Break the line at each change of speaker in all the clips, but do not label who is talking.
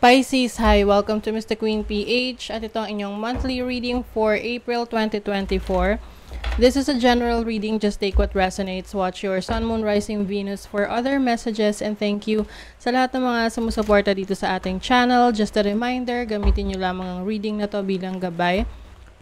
Pisces, hi! Welcome to Mr. Queen PH at ito ang inyong monthly reading for April 2024. This is a general reading, just take what resonates. Watch your Sun, Moon, Rising, Venus for other messages, and thank you sa lahat ng mga sumusuporta dito sa ating channel. Just a reminder, gamitin nyo lamang ang reading na to bilang gabay.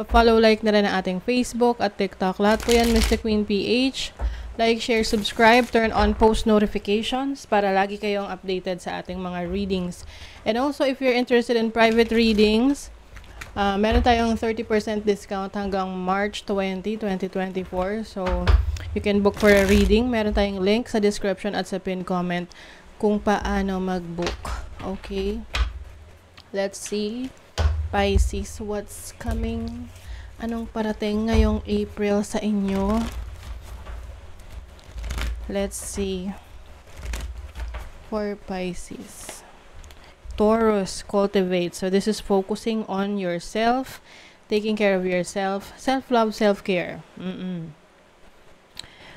Pa-follow, like na rin ang ating Facebook at TikTok. Lahat po yan, Mr. Queen PH. Like, share, subscribe, turn on post notifications para lagi kayong updated sa ating mga readings. And also, if you're interested in private readings, meron tayong 30% discount hanggang March 20, 2024. So, you can book for a reading. Meron tayong link sa description at sa pin comment kung paano mag-book. Okay? Let's see. Pisces, what's coming? Anong parating ngayong April sa inyo? Let's see. For Pisces. Taurus, cultivate. So this is focusing on yourself, taking care of yourself, self-love, self-care.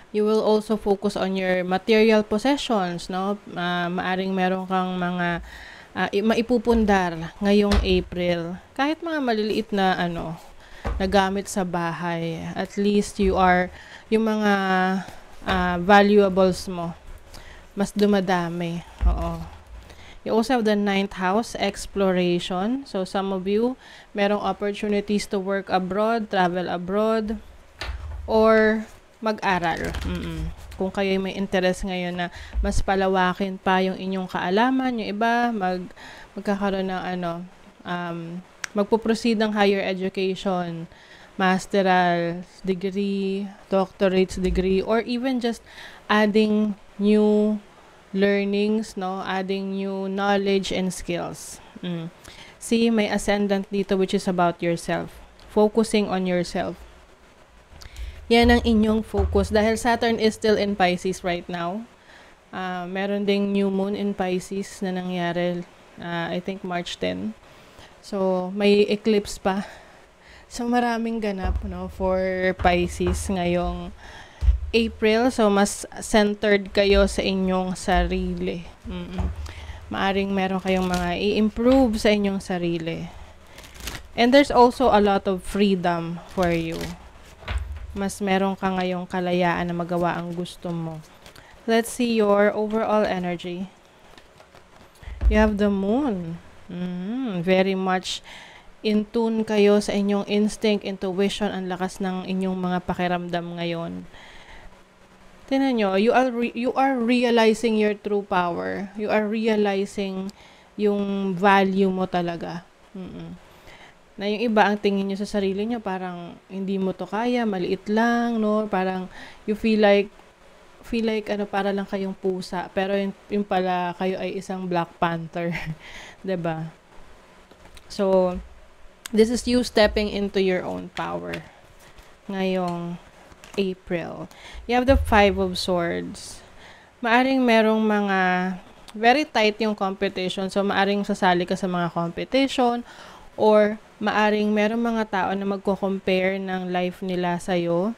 You will also focus on your material possessions, no? Maaring meron kang mga maipupundar ngayong April. Kahit mga maliliit na na gamit sa bahay. At least you are yung mga valuables mo mas dumadami. Oo. You also have the 9th house, exploration. So some of you merong opportunities to work abroad, travel abroad, or mag-aral. Kung kayo may interest ngayon na mas palawakin pa yung inyong kaalaman, yung iba magkakaroon ng magpo-proceed ng higher education, masteral degree, doctorate degree, or even just adding new learnings, no? Adding new knowledge and skills. See, may ascendant dito which is about yourself. Focusing on yourself. Yan ang inyong focus. Dahil Saturn is still in Pisces right now. Meron ding new moon in Pisces na nangyari, I think March 10. So, may eclipse pa. So, maraming ganap, no, for Pisces ngayong April. So, mas centered kayo sa inyong sarili. Maaring meron kayong mga i-improve sa inyong sarili. And there's also a lot of freedom for you. Mas meron ka ngayong kalayaan na magawa ang gusto mo. Let's see your overall energy. You have the moon. Very much in tune kayo sa inyong instinct, intuition, ang lakas ng inyong mga pakiramdam ngayon. Tingnan nyo, you are realizing your true power. You are realizing yung value mo talaga. Na yung iba, ang tingin nyo sa sarili nyo, parang hindi mo to kaya, maliit lang, no? Parang you feel like para lang kayong pusa. Pero yung pala, kayo ay isang Black Panther. 'Di ba? So, this is you stepping into your own power ngayong April. You have the 5 of Swords. Maaring merong mga very tight yung competition. So, maaring sasali ka sa mga competition or maaring merong mga tao na magko-compare ng life nila sa'yo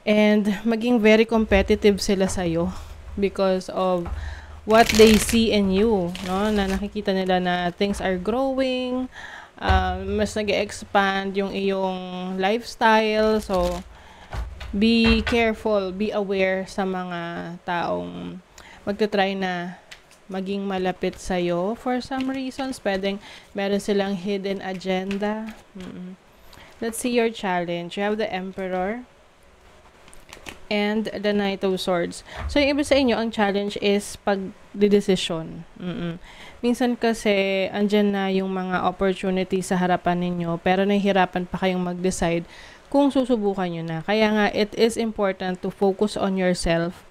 and maging very competitive sila sa'yo because of what they see in you, no? Na nakikita nila na things are growing, mas nag-expand yung iyong lifestyle. So, be careful, be aware sa mga taong magta-try na maging malapit sa'yo for some reasons. Pwedeng meron silang hidden agenda. Let's see your challenge. You have the Emperor and the Knight of Swords. So, yung iba sa inyo, ang challenge is pag-decision. Minsan kasi, andyan na yung mga opportunity sa harapan ninyo, pero nahihirapan pa kayong mag-decide kung susubukan nyo na. Kaya nga, it is important to focus on yourself,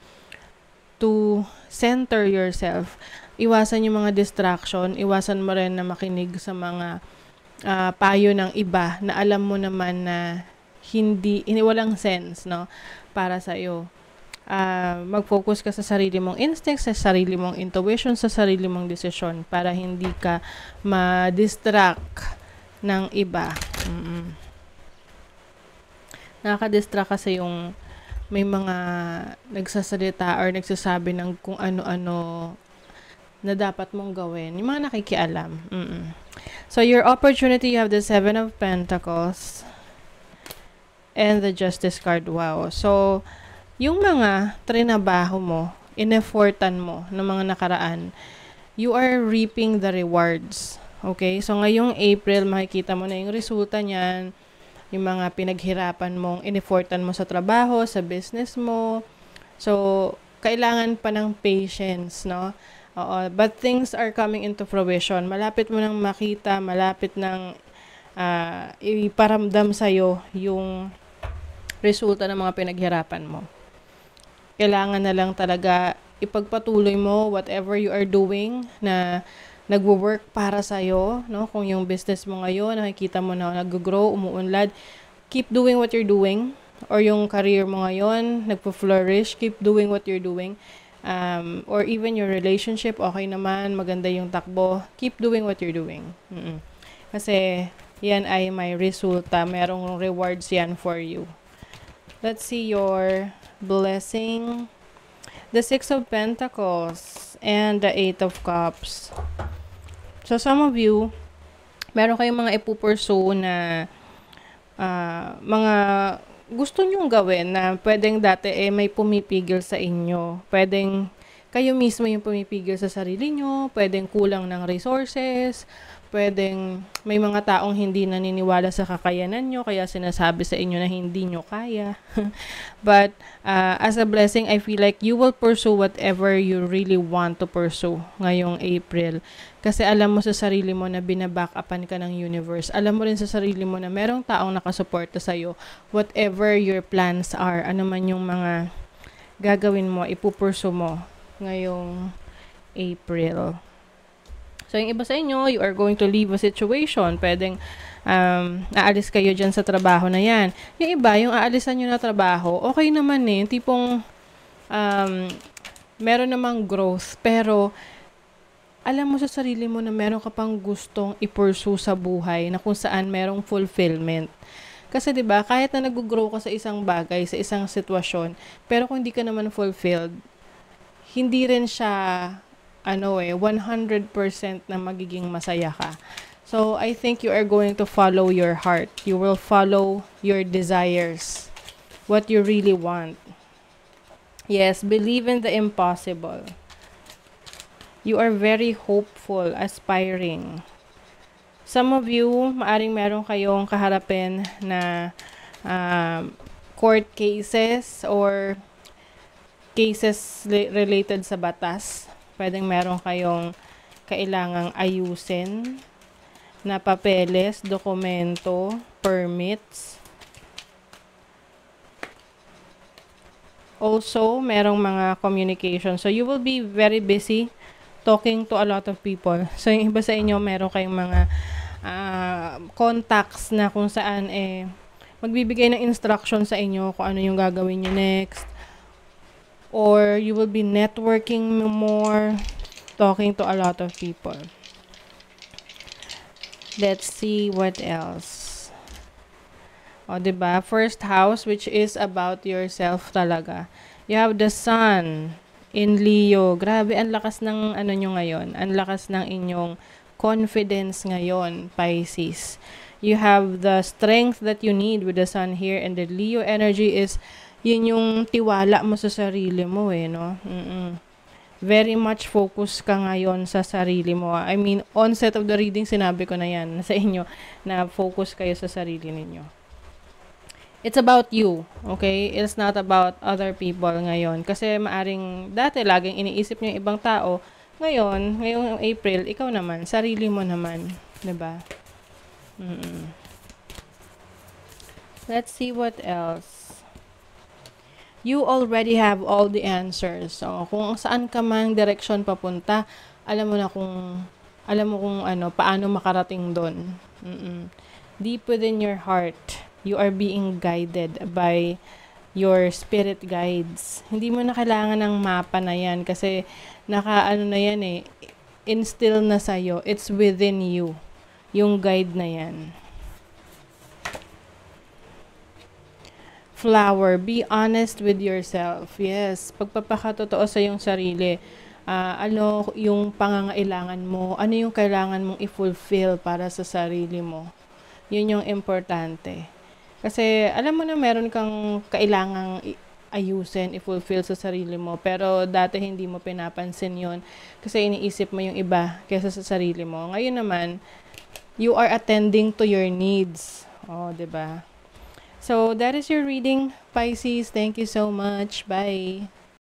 to center yourself. Iwasan yung mga distraction, iwasan mo rin na makinig sa mga payo ng iba na alam mo naman na walang sense, no? Para sa iyo. Mag-focus ka sa sarili mong instinct, sa sarili mong intuition, sa sarili mong desisyon para hindi ka ma-distract ng iba. Nakaka-distract kasi yung may mga nagsasalita or nagsasabi ng kung ano-ano na dapat mong gawin. Yung mga nakikialam. So, your opportunity, you have the Seven of Pentacles and the Justice card. Wow. So, yung mga trinabaho mo, ineffortan mo ng mga nakaraan, you are reaping the rewards. Okay? So, ngayong April, makikita mo na yung resulta niyan, yung mga pinaghirapan mong ineffortan mo sa trabaho, sa business mo. So, kailangan pa ng patience, no? Oo, but things are coming into fruition. Malapit mo nang makita, malapit nang iparamdam sa'yo yung resulta ng mga pinaghirapan mo. Kailangan na lang talaga ipagpatuloy mo whatever you are doing na nagwo-work para sa'yo, no? Kung yung business mo ngayon, nakikita mo na nag-grow, umuunlad, keep doing what you're doing. Or yung career mo ngayon, nagpo-flourish, keep doing what you're doing. Or even your relationship, okay naman, maganda yung takbo, keep doing what you're doing. Kasi yan ay may resulta, merong rewards yan for you. Let's see your blessing. The Six of Pentacles and the Eight of Cups. So some of you, meron kayong mga ipupursue na mga gusto nyong gawin na pwedeng dati may pumipigil sa inyo. Pwedeng kayo mismo yung pumipigil sa sarili nyo, pwedeng kulang ng resources, pwedeng may mga taong hindi naniniwala sa kakayanan nyo, kaya sinasabi sa inyo na hindi nyo kaya. But as a blessing, I feel like you will pursue whatever you really want to pursue ngayong April. Kasi alam mo sa sarili mo na binabackupan ka ng universe. Alam mo rin sa sarili mo na merong taong nakasuporta sa'yo. Whatever your plans are, ano man yung mga gagawin mo, ipupurso mo ngayong April. So, yung iba sa inyo, you are going to leave a situation. Pwedeng aalis kayo dyan sa trabaho na yan. Yung iba, yung aalisan nyo na trabaho, okay naman eh. Yung tipong meron namang growth, pero alam mo sa sarili mo na meron ka pang gustong i-pursue sa buhay na kung saan merong fulfillment. Kasi 'di ba, kahit na nag-grow ka sa isang bagay, sa isang sitwasyon, pero kung hindi ka naman fulfilled, hindi rin siya 100% na magiging masaya ka. So, I think you are going to follow your heart. You will follow your desires. What you really want. Yes, believe in the impossible. You are very hopeful, aspiring. Some of you, maaring meron kayong kaharapin na court cases or cases related sa batas. Pwedeng meron kayong kailangang ayusin na papeles, dokumento, permits. Also, merong mga communication. So, you will be very busy talking to a lot of people. So, yung iba sa inyo, meron kayong mga contacts na kung saan magbibigay ng instruction sa inyo kung ano yung gagawin nyo next. Or you will be networking more, talking to a lot of people. Let's see what else. O, diba? First house, which is about yourself talaga. You have the Sun in Leo. Grabe, ang lakas ng nyo ngayon. Ang lakas ng inyong confidence ngayon, Pisces. You have the strength that you need with the Sun here, and the Leo energy is yun yung tiwala mo sa sarili mo no? Very much focus ka ngayon sa sarili mo. I mean, onset of the reading, sinabi ko na yan sa inyo, na focus kayo sa sarili ninyo. It's about you, okay? It's not about other people ngayon. Kasi maaring dati laging iniisip niyo yung ibang tao. Ngayong April, ikaw naman, sarili mo naman. Diba? Let's see what else. You already have all the answers. So, kung saan ka man direksyon papunta, alam mo kung paano makarating doon. Deep within your heart, you are being guided by your spirit guides. Hindi mo na kailangan ng mapa na yan kasi na yan instill na sa'yo. It's within you. Yung guide na yan. Flower, be honest with yourself. Yes, pagpapakatotoo sa iyong sarili. ano yung pangangailangan mo, ano yung kailangan mong i-fulfill para sa sarili mo. Yun yung importante. Kasi alam mo na meron kang kailangang ayusin, i-fulfill sa sarili mo. Pero dati hindi mo pinapansin yon kasi iniisip mo yung iba kaysa sa sarili mo. Ngayon naman, you are attending to your needs. Oh, 'di ba? So, that is your reading, Pisces. Thank you so much. Bye.